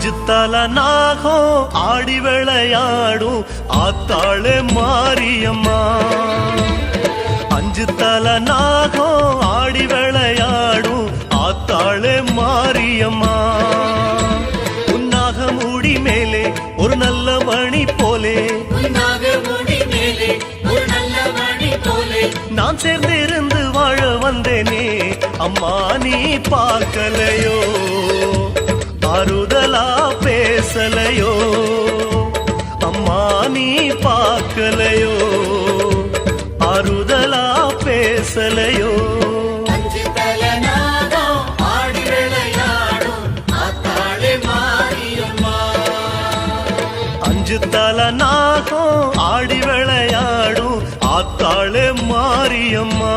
அஞ்சு தல நாகம் ஆடி விளையாடும் ஆத்தாளே மாரியம்மா. அஞ்சு தல நாகம் ஆடி விளையாடும் ஆத்தாளே மாரியம்மா. உன்னாக மூடி மேலே ஒரு நல்ல மணி போலே நான் சேர்ந்திருந்து வாழ வந்தேனே அம்மா நீ பார்க்கலையோ ஆறுதலா பேசலையோ அம்மா நீ பார்க்கலையோ ஆறுதலா பேசலையோ. அஞ்சு தல நாகம் ஆடி விளையாடும் ஆத்தாளே மாரியம்மா.